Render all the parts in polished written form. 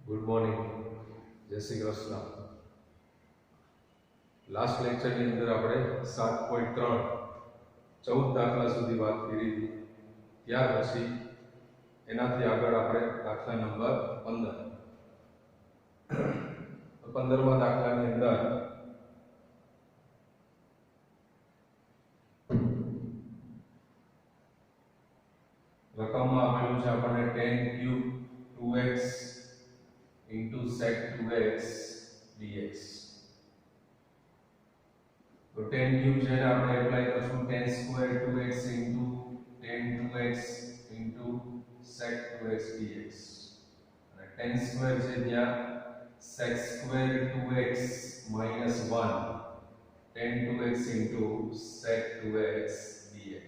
Good morning, જય Shri Krishna. Last લેક્ચરની અંદર આપણે 7.3 14 દાખલા સુધી વાત કરી હતી. ત્યાર પછી એનાથી આગળ આપણે દાખલા નંબર 15 15મા દાખલાની અંદર રકમમાં આપેલું છે આપણને 10³ 2x into sec 2x dx. तो 10³ છે ને આપણે એપ્લાય કરશું 10² 2x into 10 2x into sec 2x dx. અને 10² છે ત્યાં sec² 2x minus 1 10 2x into sec 2x dx.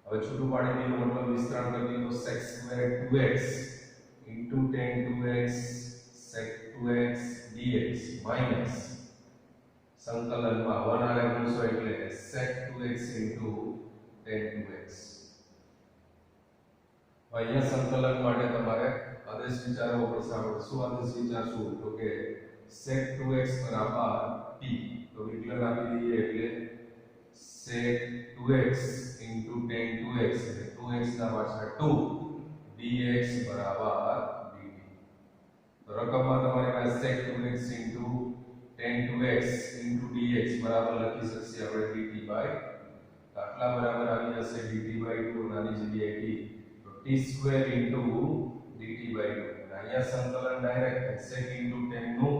હવે છૂટું પાડી દીધું મતલબ વિસ્તરણ કરી દીધું sec² 2x into 10 2x sec 2x dx minus સંકલનમાં 1 આલે ગુણશો એટલે sec 2x into 10 2x. અહીંયા સંકલન માટે તમારે આદેશ વિચારવો પડશે. આપણે શું આદેશ વિચારશું તો કે sec 2x બરાબર t. તો વિકલન આપી દઈએ એટલે sec 2x into 10 2x એટલે 2x ના પાછળ 2 dx બરાબર dt. તો રકમમાં તમારી પાસે sec 2x into 10 2x into dx બરાબર લખી શકીએ આપણે dt by આટલા બરાબર આવી જશે dt by 2 નાની જગ્યાએ t. તો t square into dt by 2. અને અહીંયા સંકલન ડાયરેક્ટ sec into 10 નું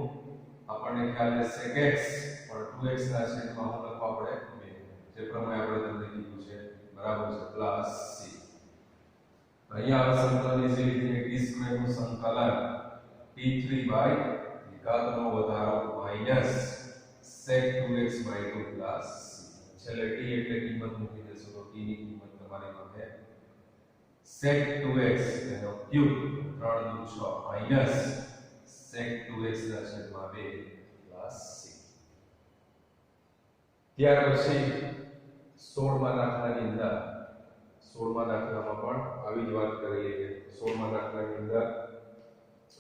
આપણને ખ્યાલ છે sec x પણ 2x ના છેદમાં હું લખવા પડે 2 જે પ્રમાણે આપણે તમને કીધું છે બરાબર છે પ્લસ c. અહીંયા આ સંકલનની જે રીતે t સ્ક્વેર નું સંકલન t3 by ઘાતનો વધારો minus sec 2x by 2 plus છેલ્લે t એટલે કિંમત મૂકી દેશો તો t ની કિંમત તમારી પાસે sec 2x એનો ક્યુબ 3 દુ 6 માઈનસ sec 2x ના છેદમાં 2 પ્લસ c. ત્યાર પછી 16મા દાખલાની અંદર 16મા દાખલામાં પણ આવી જ વાત કરેલી છે. 16મા દાખલાની અંદર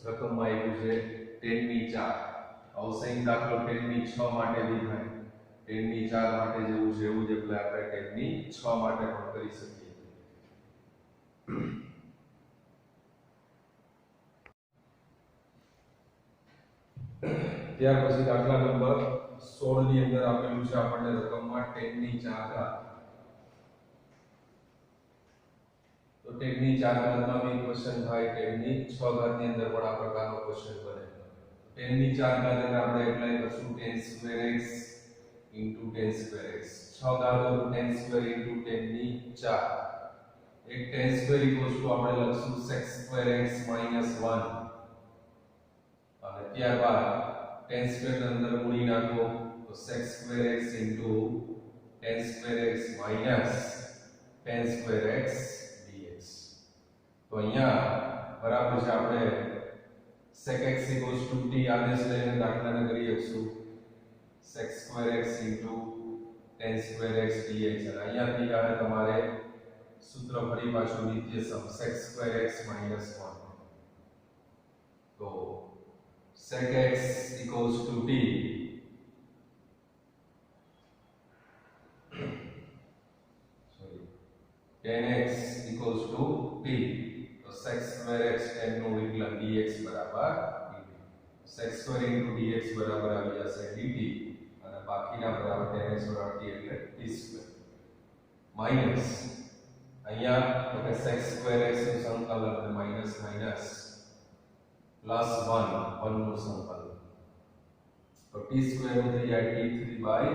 રકમમાં આવ્યું છે 10⁴. અવસાયિક દાખલો 10⁶ માટે બી થાય, 10⁴ માટે જેવું છે એવું જ એટલે આપણે 10⁶ માટે પણ કરી શકીએ. ત્યાર પછી દાખલા નંબર 16 ની અંદર આપેલું છે આપણને રકમમાં 10⁴. તો 10⁴ ઘાતમાં બી ક્વેશ્ચન થાય, 10⁶ ની અંદર પણ આ પ્રકારનો ક્વેશ્ચન બને. 10⁴ ઘાત એટલે આપણે એપ્લાય કરશું 10² x into 10² x. 6 ઘાતો 10² into 10⁴. એક 10² ઇક્વલ્સ ટુ આપણે લખશું sec² x minus 1. અને ત્યારબાદ 10² ની અંદર મૂડી નાખો તો sec² x into 10² x minus 10² x dx. તો અહીંયા બરાબર છે આપણે sec x equals to t આદેશ લઈને દાખલાને કરી શકશું sec² x into 10² x dx. અને અહીંયાથી આવે તમારે સૂત્ર ફરી પાછું નિત્યસમ sec² x minus 1. તો sec x equals to t 10x equals to t. तो sec² x 10 નું વિકલન dx બરાબર dt. sec² into dx બરાબર આવી જશે dt અને બાકીના બરાબર 10x બરાબર t એટલે t² માઈનસ અહીંયા તો કે sec² x નું સંકલન અને માઈનસ માઈનસ પ્લસ 1 1 નું સંકલન. તો t² નું થઈ જાય t3 by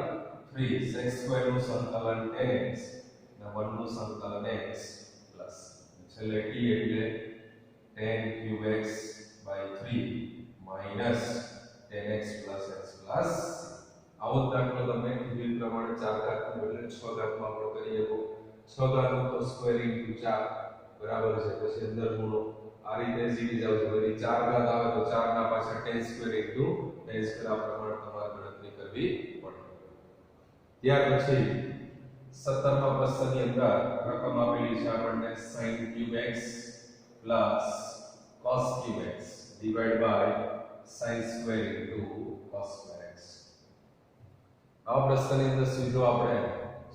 3. sec² નું સંકલન 10x અને 1 નું સંકલન x પ્લસ છેલ્લે t એટલે 10³ x by 3 minus 10x plus x plus. આવો દાખલો તમે કીધું પ્રમાણે 4 ઘાતનું બદલે 6 ઘાતમાં આપણે કરી શકો. 6 ઘાતનો તો સ્ક્વેર ઇન્ટુ 4 બરાબર છે, પછી અંદર ગુણો આ રીતે જીવી જાવ છો. વળી 4 ઘાત આવે તો 4 ના પાછળ 10² ઇન્ટુ 10² આ પ્રમાણે તમારે ગણતરી કરવી પડે. ત્યાર પછી 17મા પ્રશ્નની અંદર રકમ આપેલી છે આપણને sin³ x plus cos³ x divided by sin square into cos square x. આ પ્રશ્નની અંદર સીધો આપણે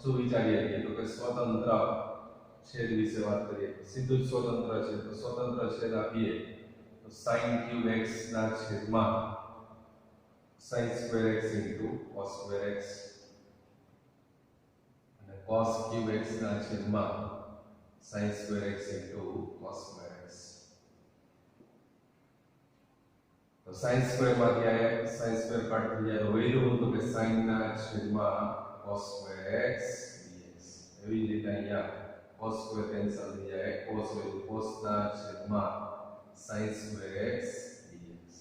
શું વિચારીએ છીએ તો કે સ્વતંત્ર છેદ વિશે વાત કરીએ. સીધું જ સ્વતંત્ર છે તો સ્વતંત્ર છેદ આપીએ તો sin cube x ના છેદમાં sin square x into cos square x અને cos cube x ના છેદમાં sin square x into cos square x. तो sin स्क्वायर માંથી આ sin स्क्वायर કાઢ થઈ જાય તો વૈધું હતું કે sin ના છેદમાં cos square x dx. એવી જ રીતે અહીંયા cos square કેન્સલ થઈ જાય cos વૈધું cos ના છેદમાં sin square x dx.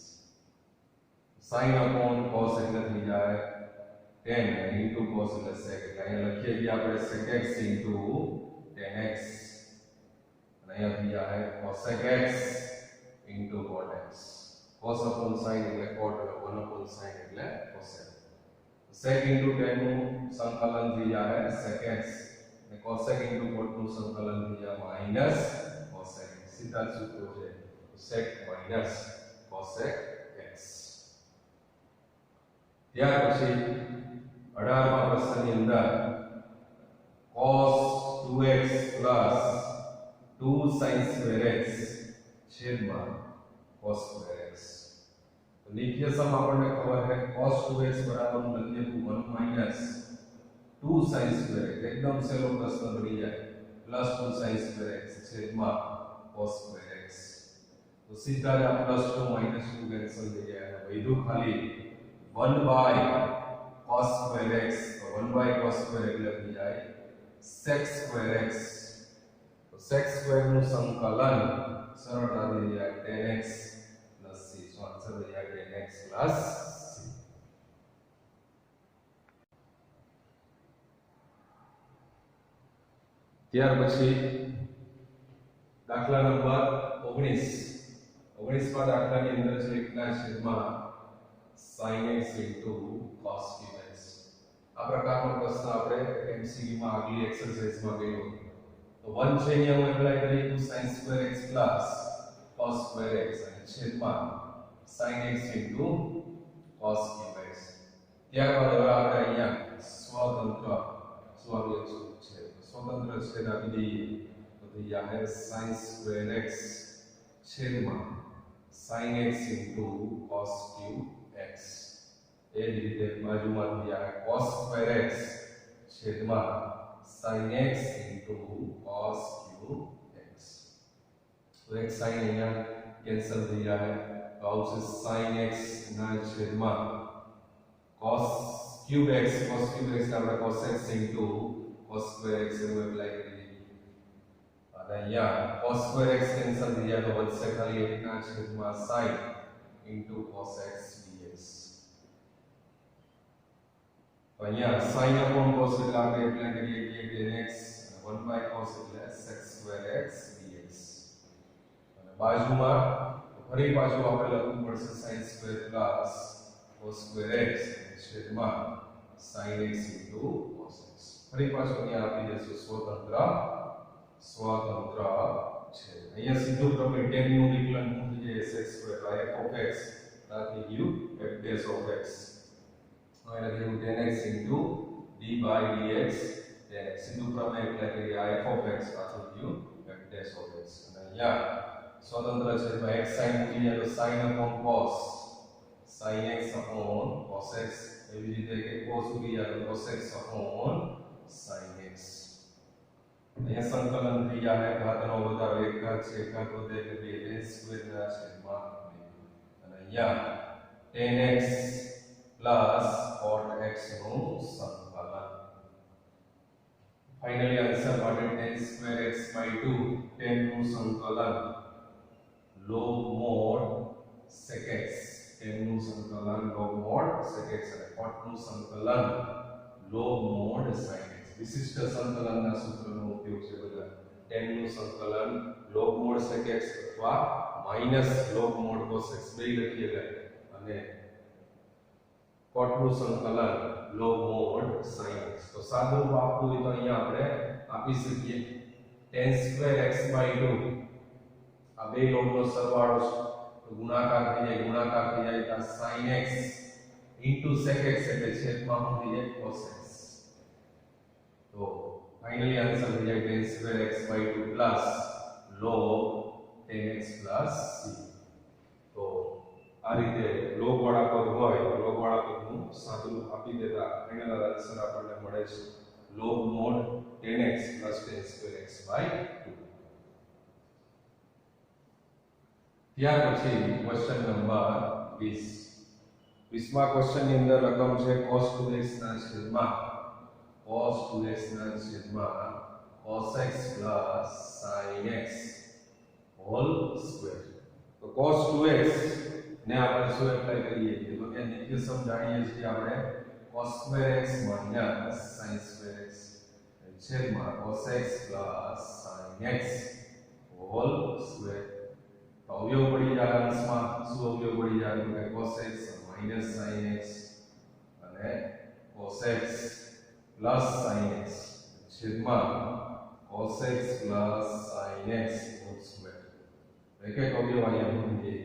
sin upon cos એટલે થઈ જાય tan into cos એટલે sec. એટલે અહીંયા લખીએ કે આપણે sec x into tan x અને અહીંયા થઈ જાય cosec x into cot x. cos upon sin એટલે cot એટલે 1 upon sin એટલે cosec. sec into tan નું સંકલન થઈ જાય sec x અને cosec into cot નું સંકલન થઈ જાય minus cosec. સીધા સૂત્રો છે sec minus cosec x. ત્યાર પછી 18મા પ્રશ્નની અંદર cos 2x plus 2 sin square x છેદમાં cos square x. तो लिखिए सम આપણને ખબર है cos 2x बराबर લખીએ તો 1 minus 2 sin square x. एकदम સહેલો પ્રશ્ન બની જાય plus 2 sin square x છેદમાં cos square x. તો સીધા જ આ plus 2 minus 2 કેન્સલ થઈ જાય અને વૈધું ખાલી 1 by cos square x. તો 1 by cos square એટલે થઈ જાય sec square x. તો sec square નું સંકલન સરળતાથી થઈ જાય tan x plus c. So answer થઈ જાય tan x plus c. ત્યાર પછી દાખલા નંબર 19 માં દાખલાની અંદર છે એકના છેદમાં sin x into cos cube x. આ પ્રકારનો પ્રશ્ન આપણે MCQ માં આગલી એક્સરસાઇઝમાં ગયો તો 1 છે અહીંયા હું એપ્લાય કરી તો sin square x plus cos square x અને છેદમાં sin x into cos cube x. ત્યારબાદ હવે આપણે અહીંયા સ્વતંત્ર છેદ આપી દઈએ તો થઈ જાય sin square x છેદમાં sin x into cos cube x. એ જ રીતે બાજુમાં થઈ જાય cos square x છેદમાં sin x into cos cube x. તો એક sin અહીંયા કેન્સલ થઈ જાય તો આવશે sin x ના છેદમાં cos cube x. cos cube x આપણે cos x into cos square x એવું એપ્લાય કરી દીધું અને અહીંયા cos square x કેન્સલ થઈ જાય તો વધશે ખાલી 1 ના છેદમાં sin into cos x dx. તો અહીંયા sin upon cos એટલે આપણે એપ્લાય કરીએ કે tan x અને 1 by cos એટલે sec square x dx. અને બાજુમાં ફરી પાછું આપણે લખવું પડશે sin square plus cos square x છેદમાં sin x into cos x. ફરી પાછું અહીંયા આપી દેશું સ્વતંત્ર છે. અહીંયા સીધું તમે tan નું વિકલન મૂકી દઈએ sec square by f of x રાખી ગયું f dash of x. હવે લખ્યું tan x into d by dx tan x. સીધું પ્રમેય એપ્લાય કરીએ આ f of x પાછું ગયું f dash of x. અને અહીંયા સ્વતંત્ર છે તો x sin મૂકી જાય તો sin upon cos sin x upon cos x. એવી રીતે કે cos ઉડી જાય તો cos x upon sin x. અહીંયા સંકલન થઈ જાય ઘાતનો વધારો એક ઘાત છે ઘાત વધે એટલે 2 tan સ્ક્વેર ના છેદમાં 2 અને અહીંયા tan x plus cot x નું સંકલન. ફાઇનલી આન્સર માટે tan square x by 2 tan નું સંકલન log mod sec x. tan નું સંકલન log mod sec x અને cot નું સંકલન log mod sin x. વિશિષ્ટ સંકલનના સૂત્રનો ઉપયોગ છે બધા. tan નું સંકલન log mod sec x અથવા minus log mod cos x બે લખીએ ગયા અને cot નું સંકલન log mod sin x. તો સાદું રૂપ આપવું હોય તો અહીંયા આપણે આપી શકીએ tan square x by 2 આ બે લોગનો સરવાળો છે તો ગુણાકાર થઈ જાય તો sin x into sec x એટલે છેદમાં શું થઈ જાય cos x. તો ફાઇનલી આન્સર થઈ જાય tan square x by 2 plus log tan x plus c. તો આ રીતે log વાળા પદ હોય તો log વાળા પદનું સાદુરૂપ આપી દેતા ફાઇનલ આન્સર આપણને મળે છે log mod tan x plus tan square x by 2. ત્યાર પછી ક્વેશ્ચન નંબર 20. 20મા ક્વેશ્ચન ની અંદર રકમ છે cos 2x ના છેદમાં cos 2x ના છેદમાં cos x plus sin x whole square. તો cos 2x ને આપણે શું એપ્લાય કરીએ તો કે નિત્ય સમ જાણીએ છીએ આપણે cos square x minus sin square x છેદમાં cos x plus sin x whole square. તો અવયવ પડી જાય અંશમાં શું અવયવ પડી જાય તો કે cos x minus sin x અને cos x plus sin x છેદમાં cos x plus sin x whole square. એક એક અવયવ અહીંયા મૂકી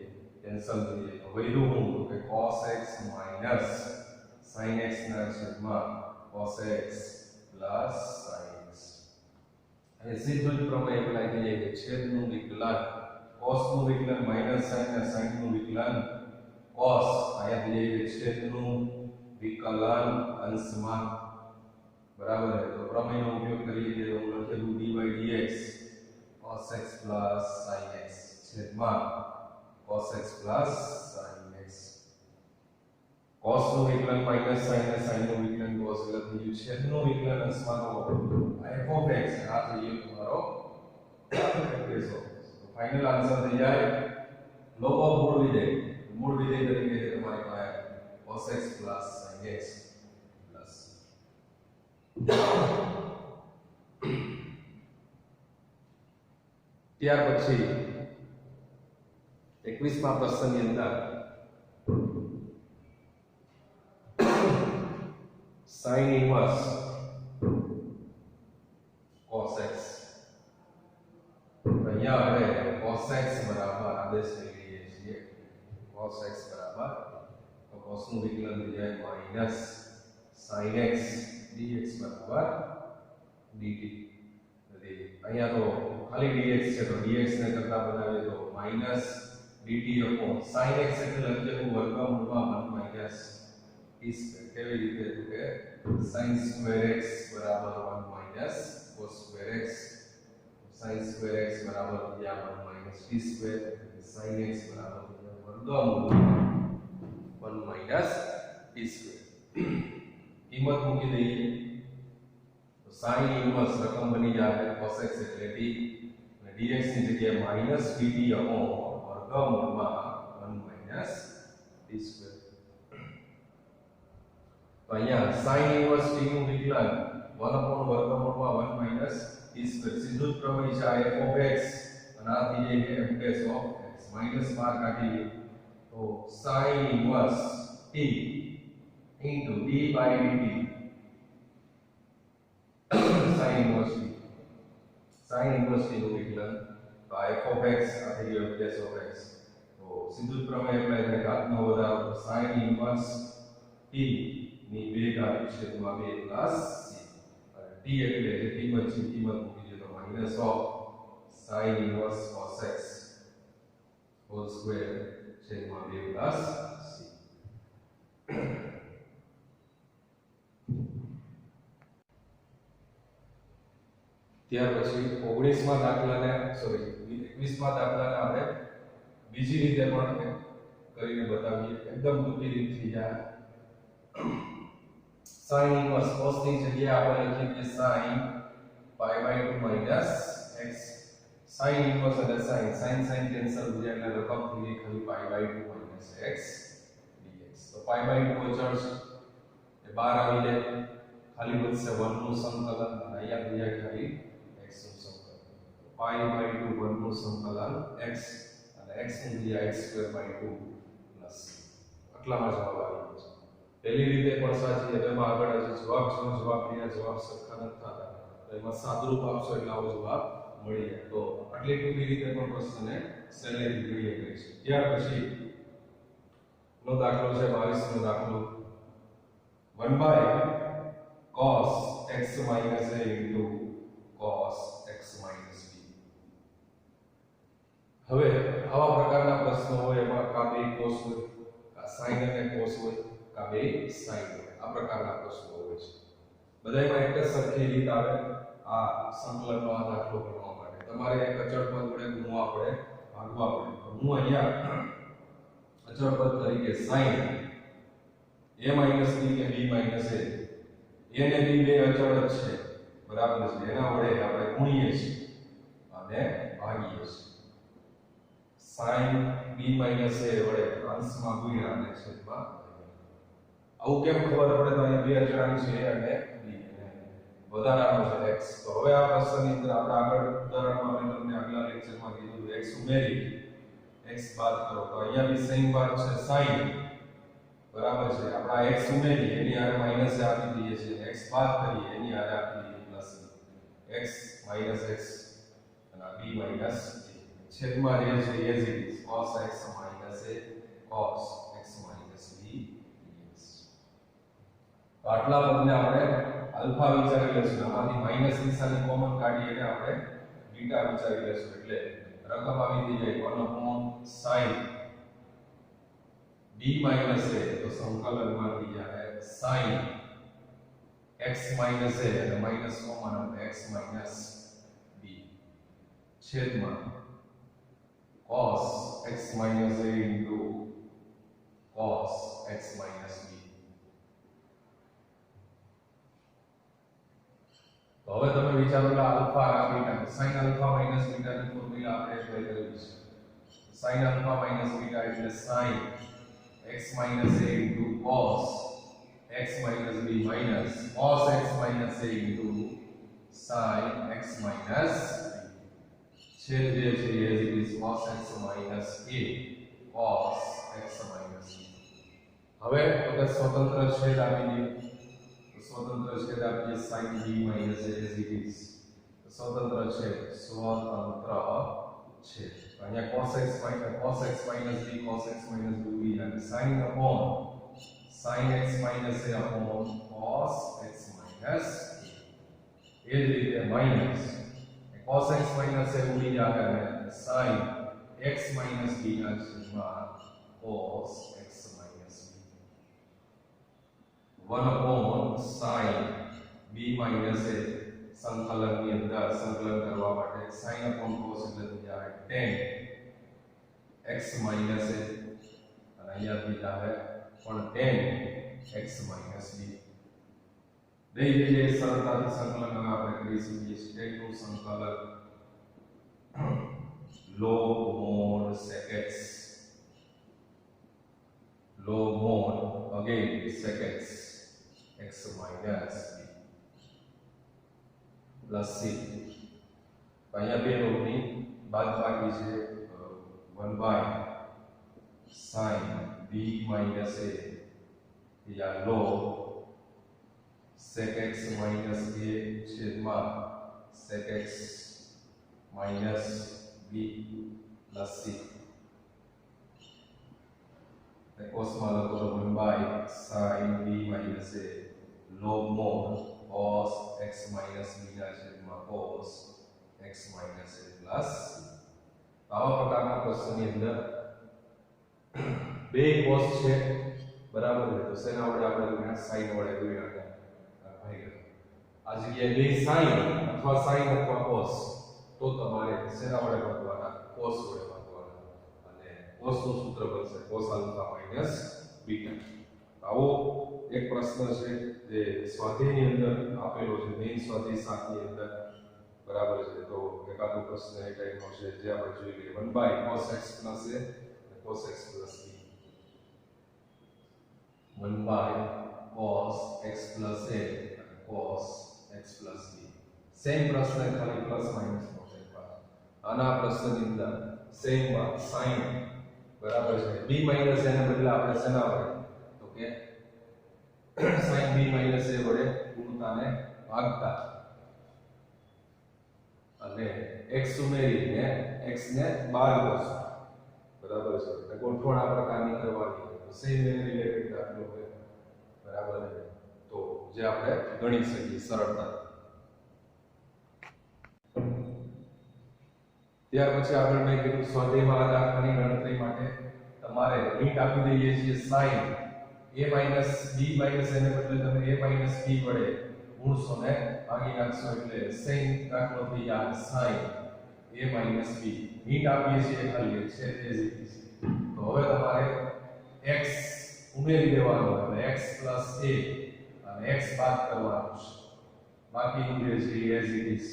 કેન્સલ થઈ જાય. વધ્યું હું તો કે cos x minus sin x ના છેદમાં cos x plus sin x. અને સીધું જ પ્રમેય એપ્લાય થઈ જાય કે છેદનું વિકલન cos નું વિકલન minus sin અને sin નું વિકલન cos અહીંયા થઈ જાય છેદનું વિકલન અંશમાં બરાબર. તો પ્રમેયનો ઉપયોગ કરીએ તો હું લખેલું dy dx cos x plus sin x છેદમાં cos x plus sin x. cos નું વિકલન minus sin અને sin નું વિકલન cos એટલે થઈ ગયું છેદનું વિકલન અંશમાં તો f of x આ થઈ ગયો તમારો એપ્રેસો. તો ફાઇનલ આન્સર થઈ જાય log of મૂળ વિધેય તરીકે છે તમારી પાસે cos x plus sin x plus. ત્યાર પછી 21મા પ્રશ્નની અંદર sin inverse cos x. અહીંયા આપણે cos x બરાબર આદેશ લઈ લઈએ છીએ cos x બરાબર તો cos નું વિકલન થઈ જાય minus sin x dx બરાબર dt. અહીંયા તો ખાલી dx છે તો dx ને કરતા બનાવીએ તો minus dt upon sin x એટલે લખેલું વર્ગમૂળમાં 1 minus t square. કેવી રીતે તો કે sin square x બરાબર 1 minus cos square x. sin square x બરાબર થઈ જાય 1 minus t square. sin x બરાબર થઈ જાય વર્ગમૂળ 1 minus t square. કિંમત મૂકી દઈએ તો sin ઇન્વર્સ રકમ બની જાય cos x એટલે t અને dx ની જગ્યાએ minus dt upon વર્ગમૂળમાં 1 minus t square. તો અહીંયા sin ઇન્વર્સ t નું વિકલન 1 upon વર્ગમૂળમાં 1 minus t square. સીધું જ પ્રમેય છે f of x અને આ થઈ જાય f dash of x minus બાર કાઢીએ તો sin inverse t into d by dt sin inverse t નું વિકલન તો f of x આ થઈ ગયો f dash of x. તો સીધું જ પ્રમેય એપ્લાય થાય ઘાતનો વધારો તો sin inverse t ની 2 ઘાત છેદમાં 2 પ્લસ c અને t એટલે જે કિંમત છે કિંમત મૂકી દે તો minus of sin inverse cos x whole square છેદમાં 2 પ્લસ c. ત્યાર પછી 19મા દાખલાને 21મા દાખલાને આપણે બીજી રીતે પણ કરીને બતાવીએ એકદમ ટૂંકી રીતથી યાર. sin inverse cos ની જગ્યાએ આપણે લખીએ sin pi by 2 minus x. sin inverse એટલે sin કેન્સલ થઈ જાય એટલે રકમ થઈ ગઈ ખાલી pi by 2 minus x dx. તો pi by 2 અચળ છે એ બહાર આવી જાય ખાલી બચશે 1 નું સંકલન અને અહીંયા થઈ જાય ખાલી x નું સંકલન. pi by 2 1 નું સંકલન x અને x ની જગ્યાએ x² by 2 પ્લસ આટલામાં જવાબ આવી ગયો છે. પહેલી રીતે પણ સાચી છે એમાં આગળ છે જવાબ સરખા નથી થતા તો એમાં સાદુરૂપ આપશો એટલે આવો જવાબ મળી જાય. તો આટલી ટૂંકી રીતે પણ પ્રશ્નને સહેલાઈથી ગણી શકે છે. ત્યાર પછી નો દાખલો છે 22 નો દાખલો 1 by cos x minus a into cos x minus b. હવે આવા પ્રકારના પ્રશ્નો હોય એમાં કા બે cos હોય, કા sin અને cos હોય, કા બે sin હોય. આ પ્રકારના પ્રશ્નો હોય છે. બધાયમાં એક જ સરખી રીત આવે આ સંકલનનો આ દાખલો ગણવા માટે. તમારે એક અચળ પદ વડે ગુણવા પડે, ભાગવા પડે. તો હું અહીંયા અચળ પદ તરીકે sin a minus b કે b minus a, a ને b બે અચળ જ છે, બરાબર છે. એના વડે આપણે ગુણીએ છીએ અને ભાગીએ છીએ. sin b minus a વડે અંશમાં ગુણ્યા અને છેદમાં ભાગ્યા. આવું કેમ ખબર પડે? તો અહીંયા બે અચળાંક છે a અને b, વધારાનો છે x. તો હવે આ પ્રશ્નની અંદર આપણે આગળ ઉદાહરણમાં મેં તમને આગલા લેક્ચરમાં કીધું x ઉમેરી x બાદ કરો. તો અહીંયા બી સેમ વાત છે, sin બરાબર છે. આપણે x ઉમેરી એની આરે માઈનસ આપી દઈએ છીએ, x બાદ કરીએ એની આરે આપી દઈએ પ્લસ. x minus x અને b minus a છેદમાં રહે છે as it is cos x minus a cos x minus b dx. તો આટલા પદને આપણે આલ્ફા વિચારી લેશું. આમાંથી માઈનસ નિશાની કોમન કાઢી એટલે આપણે બીટા વિચારી લેશું. એટલે રકમ આવી થઈ જાય 1 sin b minus a, તો સંકલનમાં થઈ જાય sin x minus a અને માઈનસ કોમન એટલે x minus b છેદમાં cos x minus a into cos x minus b. તો હવે તમે વિચારો કે આલ્ફા અને beta, sin alpha minus beta ની ફોર્મ્યુલા આપણે એપ્લાય કરેલી છે. sin આલ્ફા માઈનસ બીટા એટલે sin x minus a into cos x minus b minus cos x minus a into sin x minus છેદ જે છે as it is cos x minus a cos x minus b. હવે તો સ્વતંત્ર છેદ આપી દઈએ. સ્વતંત્ર છેદ આપીએ sin b minus a as it is. સ્વતંત્ર છેદ અહીંયા cos x minus b cos x minus b અને sin upon sin x minus a upon cos x minus a. એ જ રીતે minus cos x minus a ઉડી જાય અને sin x minus b ના છેદમાં cos x minus b. 1 upon sin b minus a સંકલનની અંદર સંકલન કરવા માટે sin upon cos એટલે થઈ જાય tan x minus a અને અહીંયા થઈ જાય પણ tan x minus b. બે રીતે સરળતાથી સંકલન આપણે કરી શકીએ છીએ. tan નું સંકલન log mod sec x log mod again sec x x minus b plus c. અહીંયા બે લોગની બાદબાકી છે 1 by sin b minus a या log sec x minus a છેદમાં sec x minus b plus c. કોસમાં લખો તો 1 by sin b minus a log mod cos x minus b ના છેદમાં cos x minus a plus c. આવા પ્રકારના પ્રશ્નની અંદર બે cos છે, બરાબર છે. તો શેના વડે આપણે ગુણ્યા sin વડે ગુણ્યા ભાઈ. આ જગ્યાએ બે sin અથવા sin અથવા cos, તો તમારે શેના વડે ભાગવાના? cos વડે ભાગવાના. અને cos નું સૂત્ર બનશે cos alpha minus beta. આવો એક પ્રશ્ન છે જે સ્વાધ્યાયની અંદર આપેલો છે, મેઇન સ્વાધ્યાય 7 ની અંદર, બરાબર છે. તો એકાદો પ્રશ્ન એ ટાઈપનો છે જે આપણે જોઈ લઈએ. 1 by cos x plus a cos x plus b. 1 by cos x plus a cos x plus b. Same પ્રશ્ન ખાલી પ્લસ માઈનસ નો ફેરફાર. આના પ્રશ્નની અંદર સેમ વાત sin, બરાબર છે. b minus a ને બદલે આપણે શેના વડે? તો કે sin b minus a વડે ગુણતા ને ભાગતા અને અને x ઉમેરીને x ને 12 કરશું, બરાબર છે. એટલે ગોઠવણ આ પ્રકારની કરવાની હોય, સેમ એને રિલેટેડ દાખલો હોય, બરાબર છે. તો જે આપણે ગણી શકીએ સરળતાથી. ત્યાર પછી આગળ મેં કીધું સ્વાધ્યાયમાં આ દાખલાની ગણતરી માટે તમારે લિમિટ આપી દઈએ છીએ sin a - b - n ને બદલે તમે a - b વડે ગુણશો ને ભાગી નાખશો એટલે sin દાખલો થઈ જાય sin a - b. લિમિટ આપીએ છીએ ખાલી છે as it is. તો હવે તમારે x ઉમેરી દેવાનો એટલે x + a અને x બાદ કરવાનું છે, બાકી ઉમેરે છે as it is.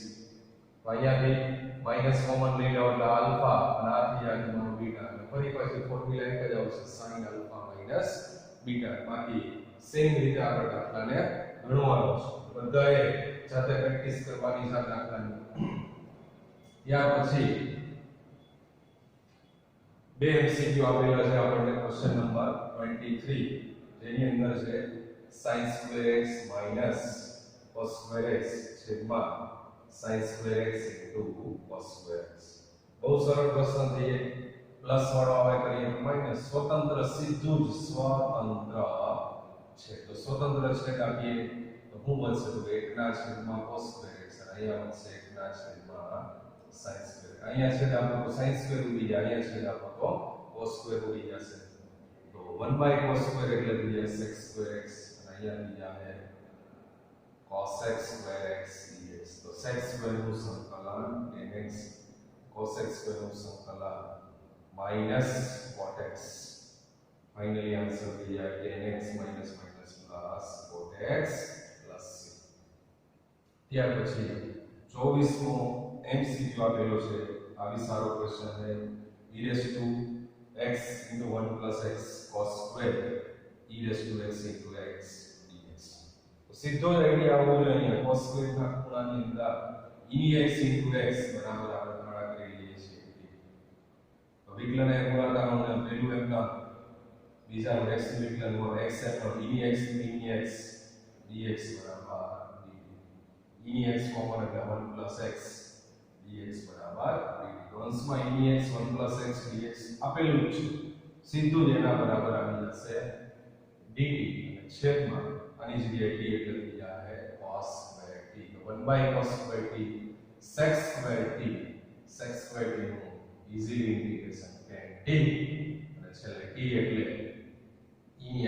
તો અહીંયાથી માઈનસ કોમન લઈ લો એટલે આલ્ફા અને આ થઈ જાય તમારો બીટા. ફરી પાછી ફોર્મ્યુલા એક જ આવશે sin આલ્ફા માઈનસ બીટા. બાકી સેમ રીતે આગળ દાખલાને ગણવાનો છે. બધાએ જાતે પ્રેક્ટિસ કરવાની છે દાખલાની. ત્યાર પછી બે MCQ આપેલા છે આપણને ક્વેશ્ચન નંબર 23 જેની અંદર છે sin2x - cos2x છેદમાં sin2x * cos2x. બહુ સરળ પ્રશ્ન છે. પ્લસ વાળો આવે કરીએ તો માઈનસ, સ્વતંત્ર સીધું જ સ્વતંત્ર છે. તો સ્વતંત્ર છેદ આપીએ તો શું બનશે? તો 1/cos2x અને અહીંયા બનશે 1/sin2x. અહીંયા છેદ આપો તો sin2 ઉડી જાય, અહીંયા છેદ આપો તો cos2 ઉડી જશે. તો 1/cos2 એટલે થઈ જાય sec2x અને અહીંયા થઈ જાય cosx2x dx. તો sec2 નું સંકલન nx cosx2 નું સંકલન minus cotx. ફાઇનલી આન્સર થઈ જાય nx minus minus plus cotx plus c. ત્યાર પછી 24મો MCQ આપેલો છે. આવી સારો ક્વેશ્ચન છે. e raised to x into 1 plus x cos square e raised to x into x dx. તો સીધો જ આઈડિયા આવવો જોઈએ અહીંયા. cos square ના ખૂણાની અંદર ex into x બરાબર આપણે ગણતરી કરી લઈએ છીએ. તો વિકલન એ ગુણાકારનું પહેલું એમના બીજાનું x નું વિકલન x એનો ex into ex dx બરાબર dt. ex કોમન એટલે 1 plus x dx બરાબર dt. તો અંશમાં ex 1 plus x dx આપેલું છે. સીધું જ એના બરાબર આવી જશે dt અને છેદમાં આની જગ્યાએ t એટલે થઈ જાય cos square t. તો 1/cos square t sec square t નું ઇઝીલી ઇન્ટિગ્રેશન tan t અને છેલ્લે t એટલે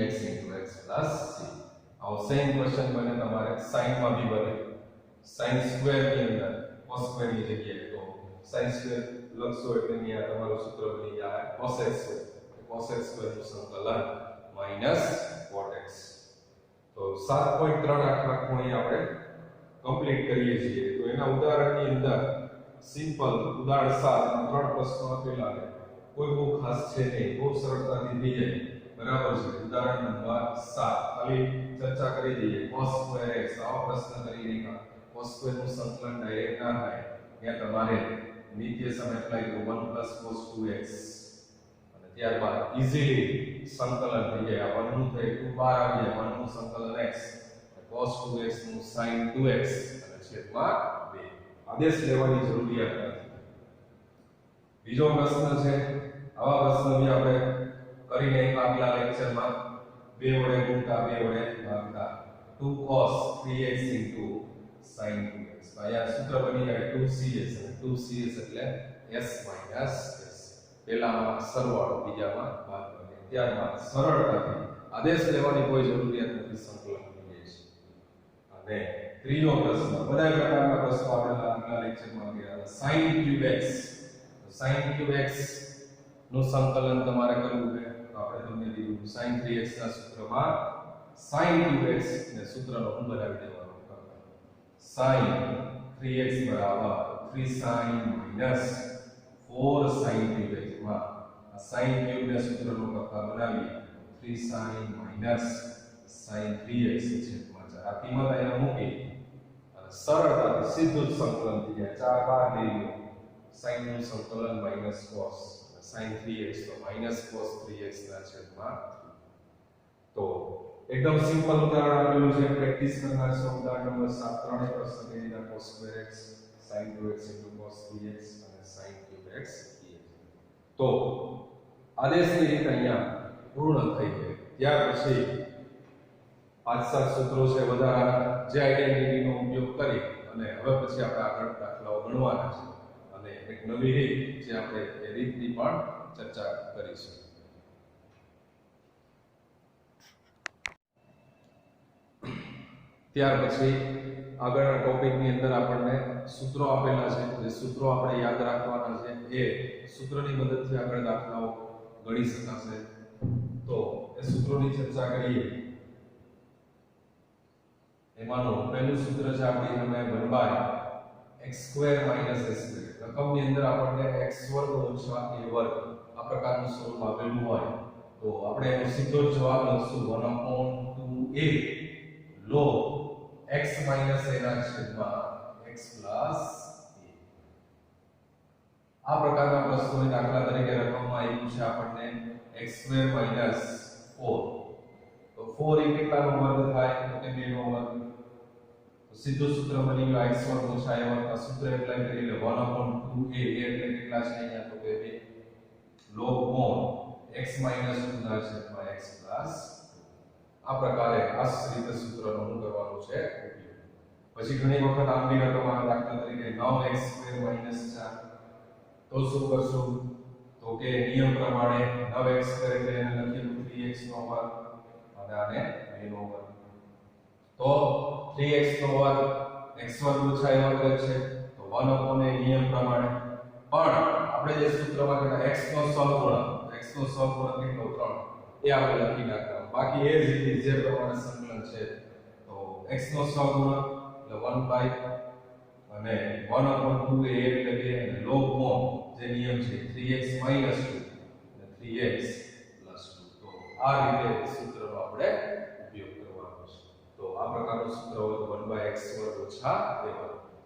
ex into x plus c. આવો સેમ ક્વેશ્ચન બને તમારે sin માં બી બને. sin સ્ક્વેર ની અંદર cos સ્ક્વેર ની જગ્યાએ તો sin સ્ક્વેર લખશો એટલે અહીંયા તમારું સૂત્ર બની જાય cosx સ્ક્વેર. cosx સ્ક્વેર નું સંકલન minus cotx. તો 7.38 ખૂણે આપણે કમ્પ્લીટ કરીએ છીએ. તો એના ઉદાહરણની અંદર સિમ્પલ ઉદાહરણ 7 માં ત્રણ પ્રશ્નો આપેલા છે. કોઈ બહુ ખાસ છે નહીં, બહુ સરળતાથી થઈ જાય, બરાબર છે. ઉદાહરણ નંબર 7 ખાલી ચર્ચા કરી દઈએ. cos square x આવો પ્રશ્ન કરી રહ્યા. cos square નું સંકલન ડાયરેક્ટ ના થાય, ત્યાં તમારે નિત્ય સમ એપ્લાય કરો 1 plus cos 2x અને ત્યારબાદ ઇઝીલી સંકલન થઈ જાય. આ 1 નું થઈ 2 બહાર આવી જાય. 1 નું સંકલન x cos 2x નું sin 2x અને છેદમાં 2. આદેશ લેવાની જરૂરિયાત નથી. બીજો પ્રશ્ન છે. આવા પ્રશ્ન બી આપણે કરીને આગલા લેક્ચરમાં 2 વડે ગુણતા 2 વડે ભાગતા 2 cos 3x into sin 2x. અહીંયા સૂત્ર બની જાય 2cs અને 2cs એટલે s minus s. પહેલામાં સરવાળો, બીજામાં ભાગાકાર. ત્યારબાદ સરળતાથી આદેશ લેવાની કોઈ જરૂરિયાત નથી, સંકલન થઈ જાય છે. અને ત્રીજો પ્રશ્ન, બધા પ્રકારના પ્રશ્નો આપણે આગલા લેક્ચરમાં કર્યા. sin cube x. sin cube x નું સંકલન તમારે કરવું છે. તો આપણે તમને દીધું sin 3x ના સૂત્રમાં sin cube x ને સૂત્રનો હું બનાવી દેવાનો. sin 3x બરાબર 3 sin minus 4 sin cube x માં આ sin cube ને સૂત્રનો કરતા બનાવી 3 sin minus sin 3x છેદમાં 4. આ કિંમત અહીંયા મૂકી અને સરળતાથી સીધું જ સંકલન થઈ જાય. 4 બહાર લઈ લો. sin નું સંકલન minus cos sin 3x તો minus cos 3x ના છેદમાં. તો એકદમ સિમ્પલ ઉદાહરણ આપેલું છે, પ્રેક્ટિસ કરનાર છો. ઉદાહરણ નંબર 7 ત્રણેય પ્રશ્ન કરી દીધા. cos square x sin 2x cos 3x અને sin 3x dx. તો આદેશની રીત અહીંયા પૂર્ણ થઈ ગઈ. ત્યાર પછી 5-7 સૂત્રો છે વધારાના જે આઈડેન્ટિટીનો ઉપયોગ કરી અને હવે પછી આપણે આગળ દાખલાઓ ગણવાના છે અને એક નવી રીત જે આપણે એ રીતની પણ ચર્ચા કરીશું. ત્યાર પછી આગળના ટોપિકની અંદર આપણને સૂત્રો આપેલા છે. જે સૂત્રો આપણે યાદ રાખવાના છે એ સૂત્રની મદદથી આગળ દાખલાઓ ગણી શકાશે. તો એ સૂત્રોની ચર્ચા કરીએ. એમાંનું પહેલું સૂત્ર છે આપણી સામે 1/x² - s². રકમની અંદર આપણને x² - a² આ પ્રકારનું સ્વરૂપ આપેલું હોય તો આપણે એનો સીધો જ જવાબ લખશું 1/2a log x - a ના છેદમાં x + a. આ પ્રકારના પ્રશ્નોને દાખલા તરીકે રકમમાં આપ્યું છે આપણને x² - 4. તો 4 એ કેટલાનો વર્ગ થાય? તો કે 2 નો વર્ગ. તો સીધું સૂત્ર બની ગયું x² - a². આ સૂત્ર એપ્લાય કરી લે 1/2a એટલે કેટલા છે અહીંયા? તો કે 2 log x - 2 ના છેદમાં x + 2. આ પ્રકારે આ રીતે સૂત્રનો શું કરવાનું છે ઉપયોગ. પછી ઘણી વખત આંબી રકમમાં દાખલા તરીકે 9x² - 4. તો શું કરશું? તો કે નિયમ પ્રમાણે 9x² એટલે એને લખીએ 3x નો વર્ગ અને આને 2 નો વર્ગ. તો 3x નો વર્ગ x² - a² છે. તો 1/a નિયમ પ્રમાણે પણ આપણે જે સૂત્રમાં કે x નો સહગુણક કેટલો 3 એ આપણે લખી નાખવાનું. બાકી એ જ રીતે જે પ્રમાણે સંકલન છે તો x નો સહગુણક એટલે 1 અને 1/2a એટલે 2 અને log જે નિયમ છે 3x - 2 અને 3x + 2. તો આ રીતે સૂત્રનો આપણે ઉપયોગ કરવાનો છે. તો આ પ્રકારનું સૂત્ર હોય તો 1/x² - a².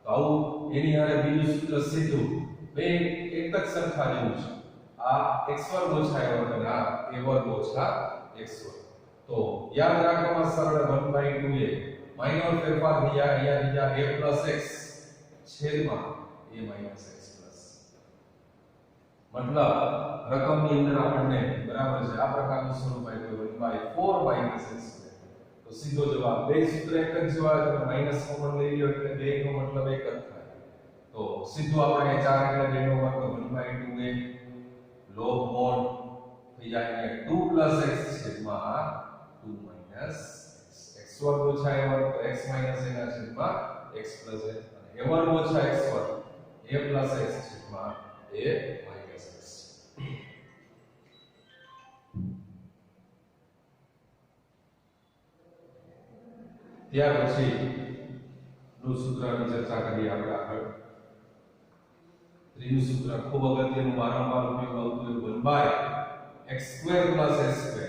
તો આવું એની હારે બીજું સૂત્ર સીધું બે એક જ સરખા જેવું છે. આ x² - a² અને આ a² - x². તો યાદ રાખવામાં સરળ 1/2a માઇનોર ફેરફાર થયા અહીંયા બીજા a + x છેદમાં a - x પ્લસ. મતલબ રકમની અંદર આપણને બરાબર છે આ પ્રકારનું સ્વરૂપ આપ્યું 1/4 - x². તો સીધો જવાબ બે સૂત્ર એક જ જવાબ એટલે માઈનસ કોમન લઈ લો એટલે 2 નો મતલબ એક જ થાય. તો સીધું આપણે 4 એટલે 2 નો વર્ગ 1/2a log થઈ જાય 2 + x છેદમાં 2 - x. x² - a² તો x - a ના છેદમાં x + a અને a² - x² a + x છેદમાં a - x. ત્યાર પછી નું સૂત્રની ચર્ચા કરીએ આપણે આગળ. ત્રીજું સૂત્ર ખૂબ અગત્યનું વારંવાર ઉપયોગ આવતું 1/x² + a².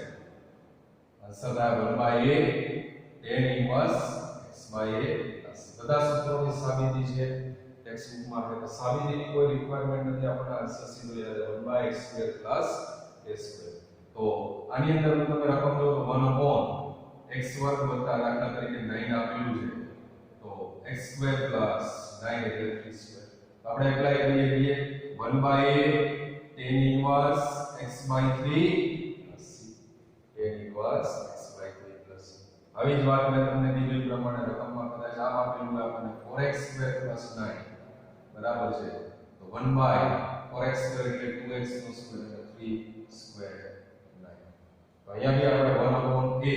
આન્સર આ 1/a tan ઇન્વર્સ x/a. બધા સૂત્રોની સાબિતી છે ટેક્સ્ટબુકમાં છે. તો સાબિતીની કોઈ રિક્વાયરમેન્ટ નથી. આપણને આન્સર સીધો યાદ આવે 1/x² + a². તો આની અંદર તમે રકમ લો તો 1/x² + દાખલા તરીકે 9 આપેલું છે. તો x² + 9 એટલે 3². તો આપણે એપ્લાય કરીએ 1/a tan inverse x/3 tan inverse x/3 plus. આવી જ વાત મેં તમને કીધું પ્રમાણે રકમમાં કદાચ આમ આપેલું હોય આપણને 4x² + 9 બરાબર છે. તો 1/4x² એટલે 2x² એટલે 3² 9. તો અહીંયા બી આપણે 1/a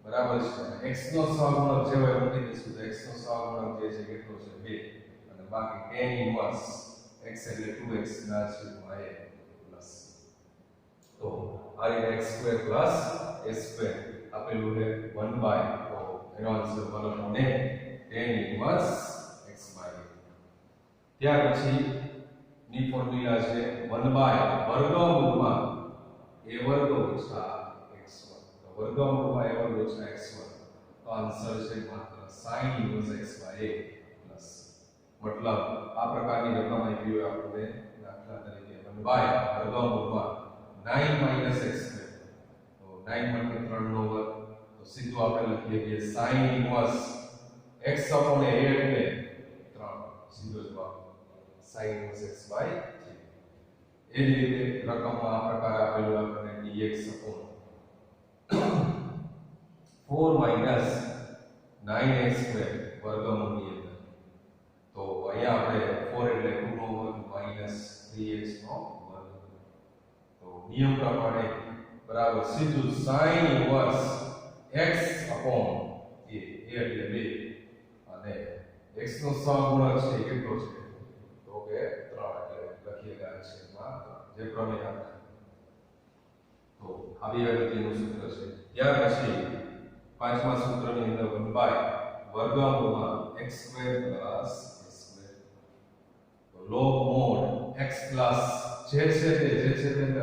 બરાબર છે. x નો સહગુણક જે હોય મૂકી દઈશું. તો x નો સહગુણક જે છે કેટલો છે 2 અને બાકી tan ઇન્વર્સ x એટલે 2x ના છેદમાં a પ્લસ. તો આ રીતે x² + a² આપેલું છે 1/4 એનો answer 1/a tan inverse x/a. ત્યાર પછી ની ફોર્મ્યુલા છે 1/વર્ગમૂળમાં a² - x². તો વર્ગમૂળમાં a² - x². તો આન્સર છે માત્ર sin ઇન્વર્સ x/a પ્લસ. મતલબ આ પ્રકારની રકમ આપી હોય આપણે દાખલા તરીકે 1/વર્ગમૂળમાં 9 - x². તો 9 માટે 3 નો વર્ગ. તો સીધું આપણે લખીએ કે sin ઇન્વર્સ x/a એટલે 3 sin inverse x by 3. એ જ રીતે રકમમાં આ પ્રકાર આપેલું આપણને dx upon 4 minus 9x square વર્ગમૂળની અંદર. તો અહીંયા આપણે 4 એટલે 2 નો વર્ગ minus 3x નો વર્ગ. તો નિયમ પ્રમાણે બરાબર સીધું sin inverse x upon a એટલે 2 અને x નો સહગુણક છે કેટલો છે તો કે 3 એટલે લખીએ છેદમાં જે પ્રમેય આપણે. તો આવી અગત્યનું સૂત્ર છે. ત્યાર પછી પાંચમા સૂત્રની અંદર 1 બાય વર્ગમૂળમાં x square plus a square. તો log mod x પ્લસ જે છે તે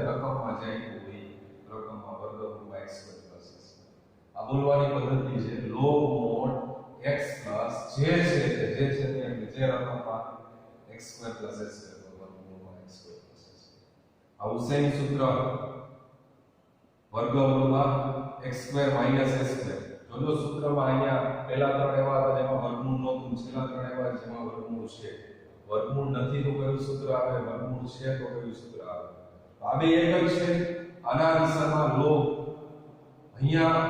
રકમમાં જાય હોય રકમમાં વર્ગમૂળમાં x square plus a square. આ બોલવાની પદ્ધતિ છે log mod x પ્લસ જે છે તે એટલે જે રકમમાં x square plus a square વર્ગમૂળમાં x square plus a square. આવું સેમ સૂત્ર વર્ગમૂળમાં x square minus a square. જો સૂત્રમાં અહીંયા પહેલા ત્રણ એવા હતા જેમાં વર્ગમૂળ નહોતું, છેલ્લા ત્રણ એવા જેમાં વર્ગમૂળ છે. વર્ગમૂળ નથી તો કયું સૂત્ર આવે, વર્ગમૂળ છે તો કયું સૂત્ર આવે. તો આ બે એક જ છે. આના દિશામાં log અહીંયા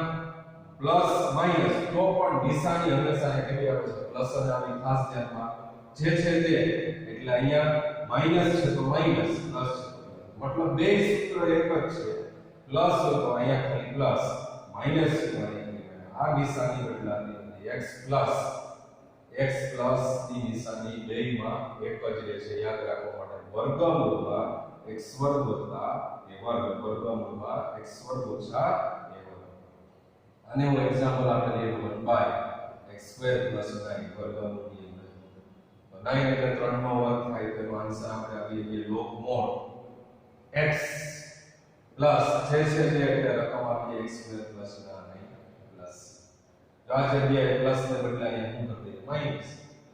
પ્લસ માઈનસ તો પણ નિશાની હંમેશા કેવી આવે છે પ્લસ જ આવે, ખાસ ધ્યાનમાં જે છે તે. એટલે અહીંયા માઈનસ છે તો માઈનસ, પ્લસ છે મતલબ બે સૂત્ર એક જ છે. પ્લસ હોય તો અહીંયા ખાલી પ્લસ, માઈનસ છે તો અહીંયા આ નિશાની બદલાતી નથી. x પ્લસ ની નિશાની બેયમાં એક જ રહે છે. યાદ રાખવા માટે વર્ગમૂળમાં x વર્ગ વત્તા a વર્ગ, વર્ગમૂળમાં x વર્ગ ઓછા a વર્ગ. અને હું એક્ઝામ્પલ આપી દઈએ 1 બાય x સ્ક્વેર પ્લસ 9 વર્ગમૂળની અંદર. તો 9 એટલે 3 નો વર્ગ થાય. તેનો આન્સર આપણે આપીએ કે log mod x પ્લસ જે છે તે એટલે રકમ આપીએ x સ્ક્વેર પ્લસ 9 પ્લસ. આ જગ્યાએ પ્લસ ને બદલે અહીંયા શું કરી દઈએ માઈનસ.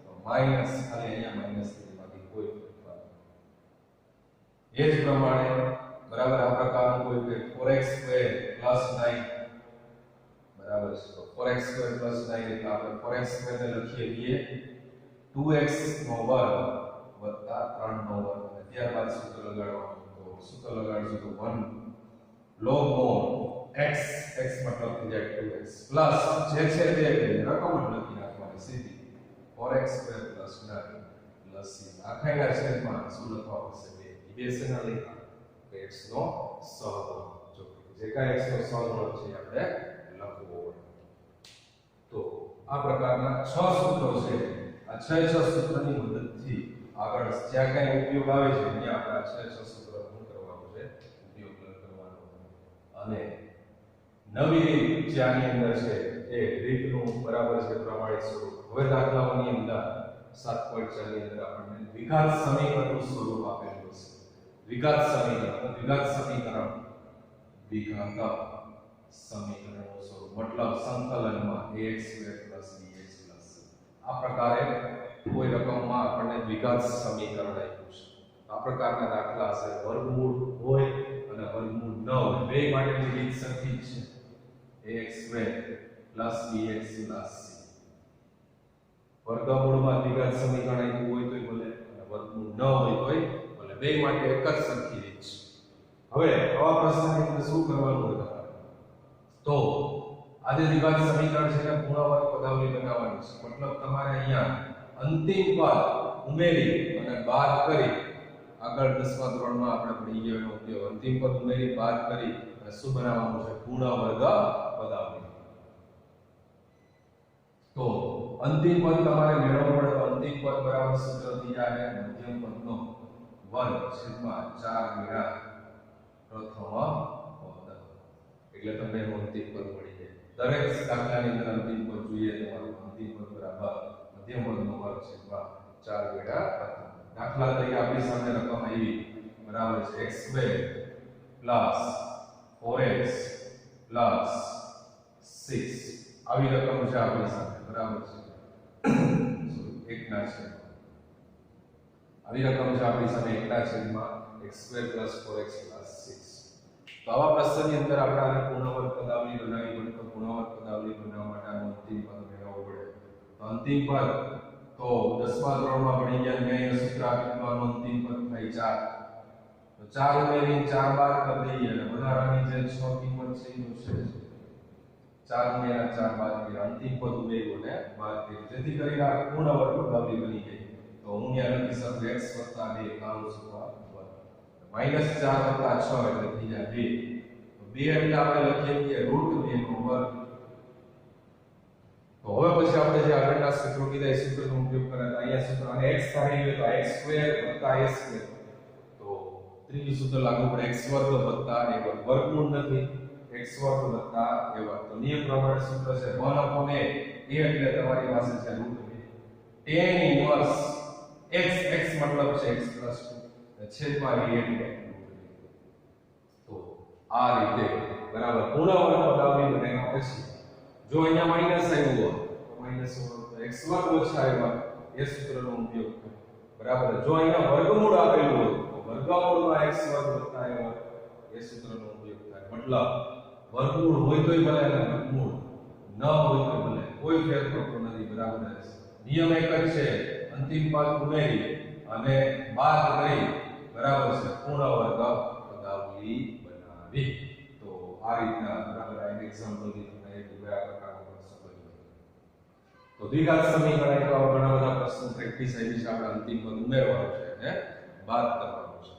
તો માઈનસ ખાલી અહીંયા માઈનસ થી બાકી કોઈ ફેરફાર. એ જ પ્રમાણે બરાબર આ પ્રકારનું કોઈ કે 4x સ્ક્વેર પ્લસ 9 બરાબર છે. તો 4x સ્ક્વેર પ્લસ 9 એટલે આપણે 4x સ્ક્વેર ને લખીએ છીએ 2x નો વર્ગ વત્તા 3 નો વર્ગ. અને ત્યારબાદ સૂત્ર લગાડવાનું. તો સૂત્ર લગાડશું તો 1 log mod x મતલબ થઈ જાય 2x પ્લસ જે છે તે રકમ જ લખી નાખવાની સીધી 4x square plus 9 plus c. આખાના છેદમાં શું લખવા પડશે? 2. બે શેના લખ્યા? x નો સહગુણક. જો જે કાંઈ x નો સહગુણક છે આપણે લખવો પડે. તો આ પ્રકારના 6 સૂત્રો છે. આ 6 સૂત્રની મદદથી આગળ જ્યાં કાંઈ ઉપયોગ આવે છે ત્યાં આપણે આ 6 સૂત્ર શું કરવાનું છે? ઉપયોગ કરવાનો. અને નવી રીત જે આની અંદર છે એ રીતનું બરાબર છે પ્રમાણિત સ્વરૂપ. હવે દાખલાઓની અંદર 7.4 ની અંદર આપણને દ્વિઘાત સમીકરણનું સ્વરૂપ આપેલું છે. દ્વિઘાત સમીકરણનું સ્વરૂપ મતલબ સંકલનમાં ax2 bx આ પ્રકારે કોઈ રકમમાં આપણને દ્વિઘાત સમીકરણ આપ્યું છે. આ પ્રકારના દાખલા છે. વર્ગમૂળ હોય અને વર્ગમૂળ ન હોય બે માટેની રીત સરખી જ છે. ax2 bx c. વર્ગમૂળમાં દ્વિઘાત સમીકરણ આપ્યું હોય તોય ભલે અને વર્ગમૂળ ન હોય તોય ભલે. બે માટે એક જ સરખી રીત છે. હવે આવા પ્રશ્નની અંદર શું કરવાનું હોય તો આજે દ્વિઘાત સમીકરણ છે કે પૂર્ણવર્ગ પદાવલી બનાવવાની છે. મતલબ તમારે અહીંયા અંતિમ પદ ઉમેરી અને બાદ કરી આગળ 10મા ધોરણમાં આપણે ભણી ગયા એનો ઉપયોગ અંતિમ પદ ઉમેરી બાદ કરી અને શું બનાવવાનું છે? પૂર્ણવર્ગ પદાવલી. તો અંતિમ પદ તમારે મેળવવું પડે તો અંતિમ પદ બરાબર સૂત્ર થઈ જાય મધ્યમ પદનો વર્ગ છેદમાં 4 ગુણ્યા પ્રથમ પદ. એટલે તમને એનું અંતિમ પદ મળી જાય. દરેક દાખલાની અંદર અંતિમ પદ જોઈએ તમારું અંતિમ પદ બરાબર મધ્યમ પદનો વર્ગ છેદમાં 4 ગુણ્યા પ્રથમ. દાખલા તરીકે આપણી સામે રકમ આવી બરાબર છે x2 4x 6 આવી રકમ છે આપણી સામે બરાબર છે. એકના છેદમાં આવી રકમ છે આપણી સામે એકના છેદમાં x2 4x 6. તો આવા પ્રશ્નની અંદર આપણે આને પૂર્ણવર્ગ પદાવલી બનાવી પડે. તો પૂર્ણવર્ગ પદાવલી બનાવવા માટે આનું અંતિમ પદ મેળવવું પડે. તો અંતિમ પદ તો 10મા ધોરણમાં ભણી ગયા મેં અહીંયા સૂત્ર આપી દીધું અંતિમ પદ થાય 4 તો 4 ઉમેરીને 4 બાદ કરી દઈએ અને વધારાની જે 6 કિંમત છે એ છે 4 ઉમેર્યા 4 બાદ કર્યા અંતિમ પદ ઉમેર્યું ને બાદ કર્યું જેથી કરીને આ પૂર્ણ વર્ગ પદાવલી બની ગઈ તો હું અહીંયા લખી શકું x + 2 કાઉન્સ -4 -4 + 6 એટલે થઈ જાય 2 તો 2 એટલે આપણે લખીએ કે √2 નો વર્ગ તો હવે પછી આપણે જે આગળના સૂત્રો કીધા એ સૂત્રનો ઉપયોગ કરે અહીંયા સૂત્ર અને x ધારી લે તો x² + a² તો ત્રીજું સૂત્ર લાગુ પડે x² + a² વર્ગમૂળ નથી x² + a² તો નિયમ પ્રમાણે સૂત્ર છે 1/a એટલે તમારી પાસે છે √2 tan ઇન્વર્સ x x મતલબ છે x + 2 છેદમાં a એટલે તો આ રીતે બરાબર પૂર્ણ વર્ગ પદાવલી બનાવ્યા પછી જો અહીંયા માઈનસ આવ્યું હોય તો માઈનસ x² ઓછા આવ્યા એ સૂત્રનો ઉપયોગ કરો બરાબર જો અહીંયા વર્ગમૂળ આપેલું હોય તો વર્ગમૂળમાં x² + a² એ સૂત્રનો ઉપયોગ થાય મતલબ વર્ગમૂળ હોય તોય ભલે અને વર્ગમૂળ ન હોય તો ભલે કોઈ ફેર પડતો નથી બરાબર નિયમ એક જ છે અંતિમ પદ ઉમેરી અને બાદ કરી બરાબર છે પૂર્ણ વર્ગ પદાવલી બનાવી તો આ રીતના બરાબર આ એક્ઝામ્પલ થી તમને એક આ પ્રકારનો પ્રશ્ન બન્યો તો દ્વિઘાત સમીકરણ તો ઘણા બધા પ્રશ્નો પ્રેક્ટિસ આવી છે આપણે અંતિમ પદ ઉમેરવાનું છે અને બાદ કરવાનું છે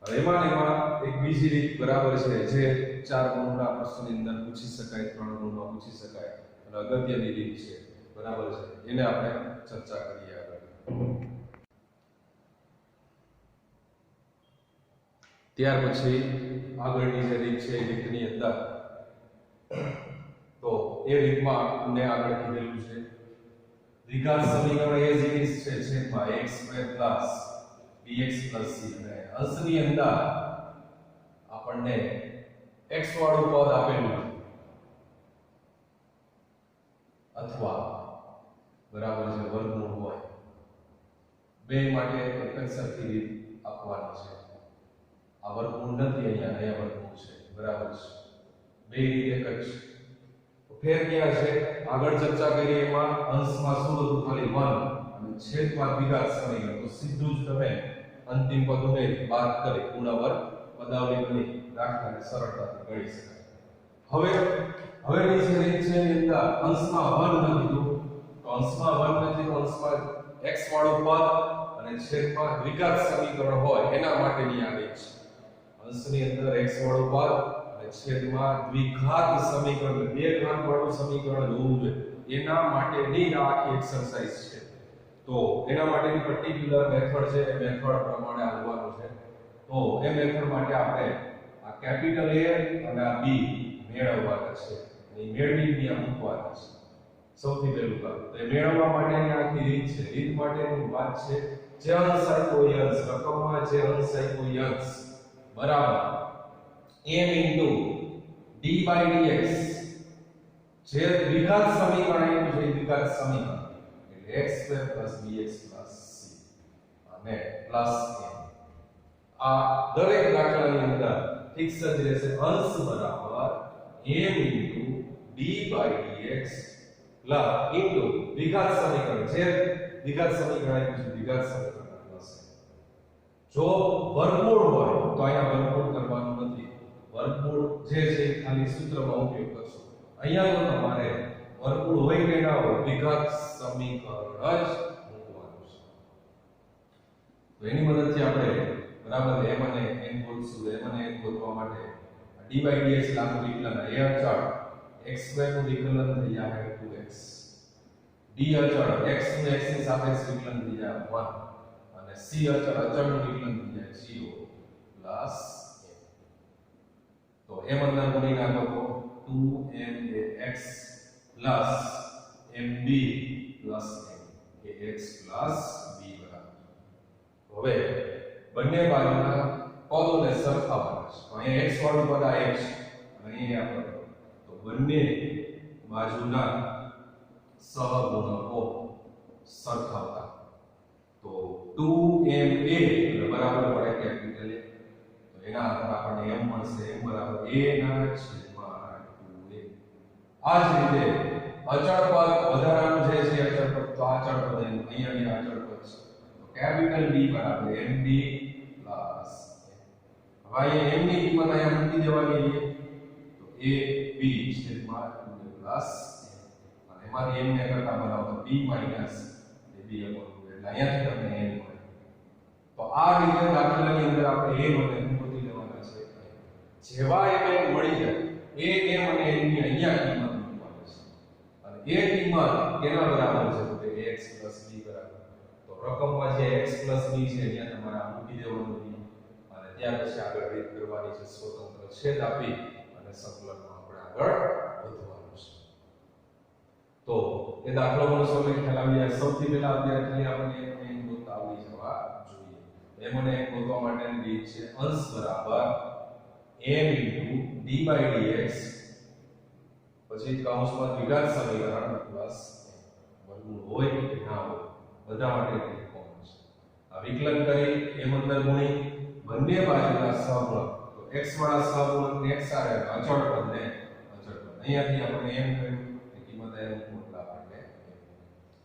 હવે એમાં એક બીજી રીત બરાબર છે જે 4 ગુણના પ્રશ્નની અંદર પૂછી શકાય 3 ગુણમાં પૂછી શકાય અને અગત્યની રીત છે બરાબર છે એને આપણે ચર્ચા કરીએ આગળ ત્યાર પછી આગળની જે રીત છે એ રીતની અંદર તો એ રીતમાં આપણે આગળ કીધેલું છે દ્વિઘાત સમીકરણ એ જ રીત છે છેદમાં x² + bx + c અને અંશની અંદર આપણને x વાળું પદ આપેલું અથવા બરાબર છે વર્ગમૂળ હોય બે માટે એક જ સરખી રીત આપવાની છે આ વર્ગમૂળ નથી અહીંયા વર્ગમૂળ છે બરાબર છે બે રીત એક જ તો ફેર ક્યાં છે આગળ ચર્ચા કરી એમાં અંશમાં શું હતું ખાલી 1 અને છેદમાં દ્વિઘાત સમીકરણ તો સીધું જ તમે અંતિમ પદ ઉમેરી બાદ કરી પૂર્ણ વર્ગ પદાવલી બની દાખલાને સરળતાથી ગણી શકાય હવેની જે રીત છે એની અંદર અંશમાં 1 નથી તો અંશમાં 1 નથી તો અંશમાં x વાળું પદ અને છેદમાં દ્વિઘાત સમીકરણ હોય એના માટેની આ રીત છે અંશની અંદર x વાળું પદ અને છેદમાં દ્વિઘાત સમીકરણ બે ઘાત વાળું સમીકરણ હોવું જોઈએ એના માટેની આ આખી એક્સરસાઇઝ છે તો એના માટેની પર્ટિક્યુલર મેથડ છે એ મેથડ પ્રમાણે હાલવાનું છે તો એ મેથડ માટે આપણે આ કેપિટલ A અને આ B મેળવવાના છે અને મેળવીને ત્યાં મૂકવાના છે સૌથી પહેલું કામ તો એ મેળવવા માટેની આખી રીત છે રીત માટેની વાત છે જે અંશ આપ્યો એ અંશ રકમમાં જે અંશ આપ્યો એ અંશ બરાબર m * d/dx જે દ્વિઘાત સમીકરણ આપ્યું છે દ્વિઘાત સમીકરણ એટલે x² + bx + c અને પ્લસ m આ દરેક દાખલાની અંદર ફિક્સ જ રહેશે અંશ બરાબર m * d/dx દ્વિઘાત સમીકરણ જે દ્વિઘાત સમીકરણ આપ્યું છે દ્વિઘાત સમીકરણ પ્લસ જો વર્ગમૂળ હોય તો અહીંયા વર્ગમૂળ કરવાનું નથી વર્ગમૂળ જે છે ખાલી સૂત્રમાં ઉપયોગ કરશો અહીંયા તો તમારે વર્ગમૂળ હોય કે ના હોય દ્વિઘાત સમીકરણ જ મૂકવાનું છે તો એની મદદથી આપણે બરાબર m અને n ગોતશું m અને n ગોતવા માટે d/dx લાગુ વિકલન a અચળ x² નું વિકલન થઈ જાય 2x d અચળ x નું x ની સાપેક્ષ વિકલન થઈ જાય 1 અને c અચળનું વિકલન થઈ જાય 0 + m તો m અંદર ગુણી નાખો તો 2max + mb + m કે x + b બરાબર હવે બંને બાજુના પદોને સરખાવવાના છે અહીંયા x વાળું પદ આ x અને અહીંયા પદ તો બંને બાજુના સહગુણકો સરખાવતા તો 2ma એટલે બરાબર પડે કેપિટલ A તો એના આધારે આપણને m મળશે m બરાબર a ના છેદમાં 2a આ જ રીતે અચળ પદ વધારાનું જે છે અચળ પદ તો આ ચળ પદ અહીંયા બી આ ચળ પદ છે તો કેપિટલ B બરાબર MB પ્લસ હવે અહીંયા M ની કિંમત અહીંયા મૂકી દેવાની છે તો AB છેદમાં 2 પ્લસ અને એમાંથી M ને કરતા બનાવો તો B માઈનસ AB એટલે અહીંયાથી તમને M મળે તો આ રીતે દાખલાની અંદર આપણે M અને N ગોતી લેવાના છે જેવા M મળી જાય એ M અને N ની અહીંયા કિંમત મૂકવાની છે અને એ કિંમત કેના બરાબર છે તો કે x b બરાબર તો રકમમાં જે x b છે અહીંયા તમારે આ મૂકી દેવાનું છે અને ત્યાર પછી આગળ રીત કરવાની છે સ્વતંત્ર છેદ આપી અને સંકલનમાં આપણે આગળ વધવાનું છે તો એ દાખલાનો સોલ્વ ખ્યાલ આવી જાય સૌથી પહેલા અત્યારે આપણે M ગોતતા આવડી જવા જોઈએ M અને N ગોતવા માટેની રીત છે અંશ બરાબર m d/dx પછી કૌંસમાં દ્વિઘાત સમીકરણ પ્લસ વર્ગમૂળ હોય કે ના હોય બધા માટે એક કોમન છે આ વિકલન કરી m અંદર ગુણી બંને બાજુના સહગુણક તો x વાળા સહગુણકને x સાથે અચળ પદને અચળ પદ અહીંયાથી આપણે m કર્યું કે કિંમત m મોટલા આપણે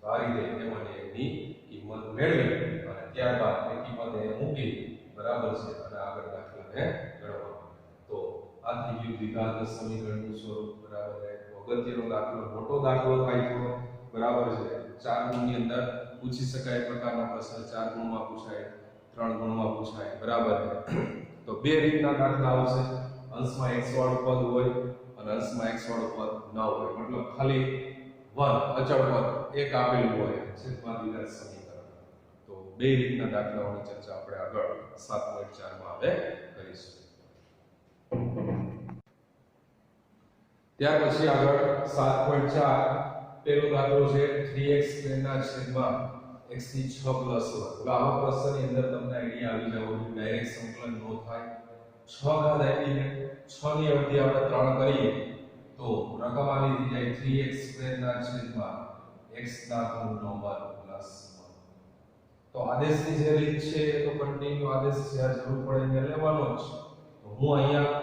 તો આ રીતે m અને n ની કિંમત મેળવી અને ત્યારબાદ એ કિંમત એ મૂકી બરાબર છે અને આગળ દાખલાને ગણવાનો તો આ થઈ ગયું દ્વિઘાત સમીકરણનું સ્વરૂપ બરાબર છે અગત્યનો દાખલો મોટો દાખલો થાય તો બરાબર છે 4 ગુણની અંદર પૂછી શકાય પ્રકારના પ્રશ્ન 4 ગુણમાં પૂછાય 3 ગુણમાં પૂછાય બરાબર તો બે રીતના દાખલા આવશે અંશમાં x વાળું પદ હોય અને અંશમાં x વાળું પદ ન હોય મતલબ ખાલી 1 અચળ પદ એક આપેલું હોય છેદમાં દ્વિઘાત સમીકરણ તો બે રીતના દાખલાઓની ચર્ચા આપણે આગળ 7.4 માં હવે કરીશું ત્યાર પછી આગળ 7.4 પેલો દાખલો છે 3x² ના છેદમાં x ની 6 પ્લસ 1 આવા પ્રશ્નની અંદર તમને આઈડિયા આવી જવો જોઈએ ડાયરેક્ટ સંકલન નો થાય 6 ઘાત આપી છે 6 ની અવધિ આપણે 3 કરીએ તો રકમ આવી જાય 3x² ના છેદમાં x ના ઘનનો વર્ગ પ્લસ 1 તો આદેશની જે રીત છે તો કન્ટિન્યુ આદેશ છે આ જરૂર પડે એને લેવાનો જ તો હું અહીંયા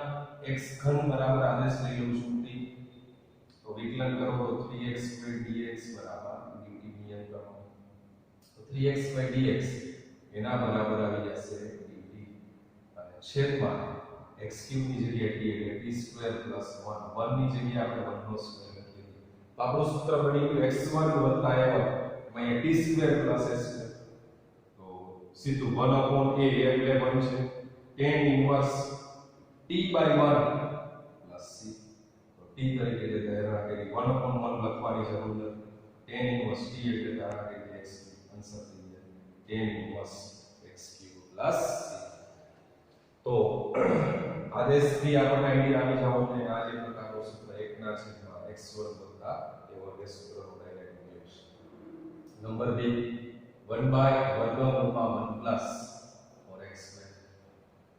x ઘન બરાબર આદેશ લઈ લઉં છું તો વિકલન કરો તો 3x² dx બરાબર dt નિયમ કરો તો 3x² dx એના બરાબર આવી જશે dt અને છેદમાં x³ ની જગ્યાએ t એટલે t² + 1 1 ની જગ્યાએ આપણે 1 નો સ્ક્વેર લખી દઈએ તો આપણું સૂત્ર બની ગયું x² + a એમાં t² + s² તો સીધું 1/a એટલે બનશે tan inverse t/1 + c t તરીકે જે ધારણા કરી 1/1 લખવાની જરૂર નથી tan ઇન્વર્સ t એટલે ધારણા કરી x આન્સર થઈ જાય tan ઇન્વર્સ x³ + c તો આદેશથી આપણને આઈડિયા આવી જાવ ને આ જે પ્રકારનું સૂત્ર 1 ના છેદમાં x² + એ વર્ગ સૂત્રનો ડાયરેક્ટ ઇંગ્લિશ નંબર 2 1/√1 + 4x²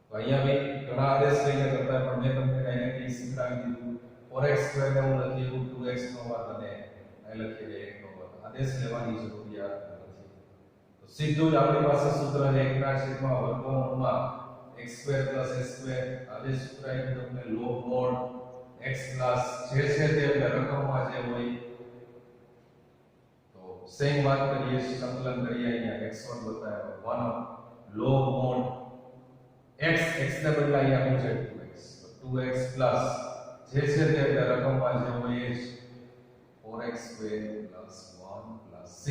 તો અહીંયા મેં ઘણા આદેશ લઈને કરતા પણ મેં તમને ડાયરેક્ટલી શીખવાડી દીધું 4x² ને હું લખી દઉં 2x નો વર્ગ અને અહીં લખી દે 1 નો વર્ગ આદેશ લેવાની જરૂરિયાત નથી તો સીધું જ આપણી પાસે સૂત્ર છે 1 ના છેદમાં વર્ગમૂળમાં x² + s² આદેશ સૂત્ર એટલે તમને log mod x પ્લસ જે છે તે એટલે રકમમાં જે હોય તો સેમ વાત કરીએ સંકલન કરીએ અહીંયા x1 બતાવ્યો 1 log mod x ને બદલે અહીંયા હું છે 2x પ્લસ જે છે તે એટલે રકમમાં જે હોય એ 4x² + 1 + c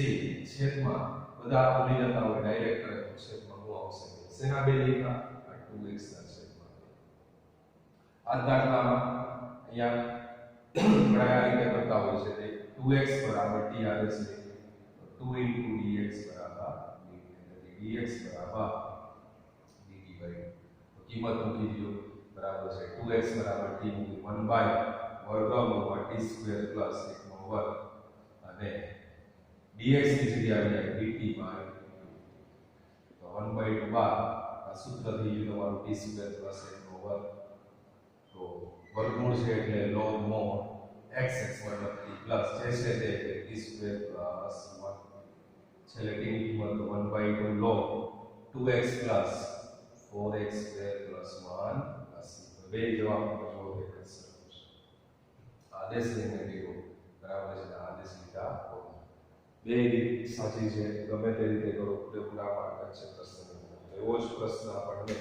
છેદમાં બધા ભૂલી જતા હોય ડાયરેક્ટ કરે તો છેદમાં શું આવશે શેના બે લીધા આ 2x ના છેદમાં આ દાખલામાં અહીંયા ઘણા આ રીતે કરતા હોય છે તે 2x બરાબર t આદેશ લે 2 * dx બરાબર dt dx બરાબર dt/2 તો કિંમત મૂકી દો બરાબર છે 2x બરાબર t મૂકી 1/√t² + 1 નો વર્ગ અને dx ની જગ્યાએ આવી જાય dt/2 તો 1/2 બાદ આ સૂત્ર થઈ ગયું તમારું t² + 1 નો વર્ગ તો વર્ગમૂળ છે એટલે log mod x x1 + t plus જે છે તે t² + 1 છેલ્લે t ની કિંમત 1/2 log 2x + 4x² + 1 + બે જવાબનો જવાબ એક જ સરખો છે આદેશ લઈને કર્યો બરાબર છે આદેશ લીધા બે રીત સાચી છે, ગમે તે રીતે કરો પૂરેપૂરા માર્ક છે પ્રશ્નની અંદર. એવો જ પ્રશ્ન આપણને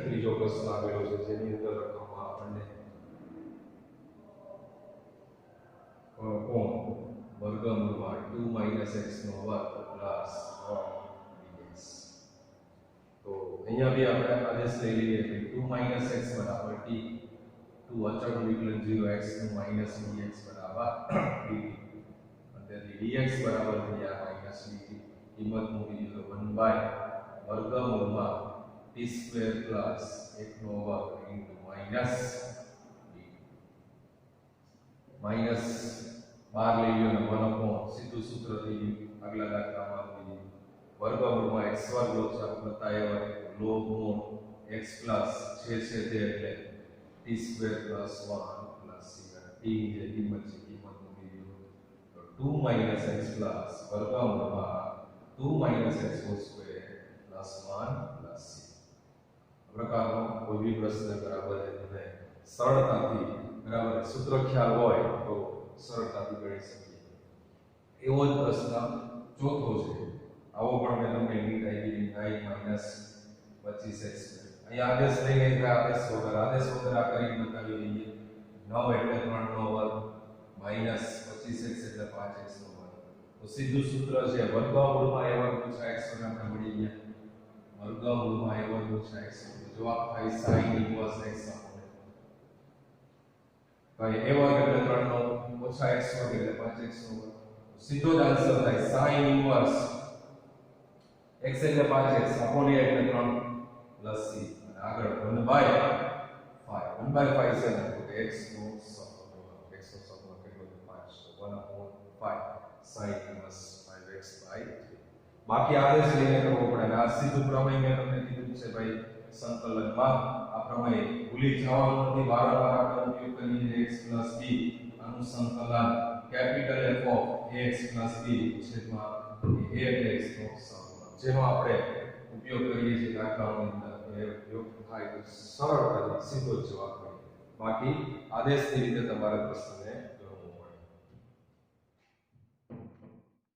ત્રીજો પ્રશ્ન આવેલો છે, જેની અંદર રકમમાં આપણને કોણ વર્ગમૂળમાં 2 - x નો વર્ગ પ્લસ 1 dx. તો અહીંયા બી આપણે આદેશ લઈ લઈએ કે 2 - x બરાબર t, 2 અચળ વિકલન 0x નું માઈનસ dx બરાબર dt, અને તેથી dx બરાબર થયા માઈનસ dt. કિંમત મૂકી દો 1 બાય વર્ગમૂળમાં t સ્ક્વેર પ્લસ 1 નો વર્ગ ઇન્ટુ માઈનસ dt. માઈનસ 12 લઈ લો ને 1 upon સીધું સૂત્ર થઈ ગયું આગલા દાખલામાં આપી વર્ગમૂળમાં x વર્ગ ઓછા વત્તા a વર્ગ લોગમૂળ x પ્લસ છે તે એટલે t square plus 1 plus c. t ની જે કિંમત છે કિંમત મૂકી દો તો 2 - x પ્લસ વર્ગમૂળમાં 2 - x whole square plus 1 plus c. પ્રકારનો કોઈ બી પ્રશ્ન બરાબર તમે સરળતાથી બરાબર સૂત્ર ખ્યાલ હોય તો સરળતાથી ગણી શકીએ. એવો જ પ્રશ્ન ચોથો છે. આવો પણ મેં તમને નીટ આપી 9 - 25x. અહીંયા આદેશ લઈને આદેશ વગર આ કરી બતાવી દઈએ. 9 એટલે 3 નો વર્ગ માઈનસ 25x એટલે 5x નો વર્ગ. તો સીધું સૂત્ર છે વર્ગમૂળમાં a વર્ગ ઓછા x વર્ગ આપણે મળી ગયા. વર્ગમૂળમાં a વર્ગ ઓછા x વર્ગ જવાબ થાય sin ઇન્વર્સ x આપણે. ભાઈ a વર્ગ એટલે 3 નો ઓછા x વર્ગ એટલે 5x નો વર્ગ. સીધો જ આન્સર થાય sin ઇન્વર્સ x એટલે 5x અપોલિયા એટલે 3 પ્લસ c. અને આગળ 1/5 છે ને તો x નો સબસ્ક્રિપ્ટ કેટલો છે 5. તો 1/5 sin ઇન્વર્સ 5x/3. બાકી આદેશ લઈને કરવો પડે. આ સીધું પ્રમેય મેં તમને કીધું છે ભાઈ સંકલનમાં આ પ્રમેય ભૂલી જવાનું નથી. વારંવાર આપણે ઉપયોગ કરીએ x + b આનું સંકલન capital F of ax + b છેદમાં a એટલે x નો સંકલન, જેનો આપણે ઉપયોગ કરીએ છીએ દાખલાઓની અંદર. એ ઉપયોગ થાય તો સરળતાથી સીધો જ જવાબ મળે. બાકી આદેશની રીતે તમારે પ્રશ્નને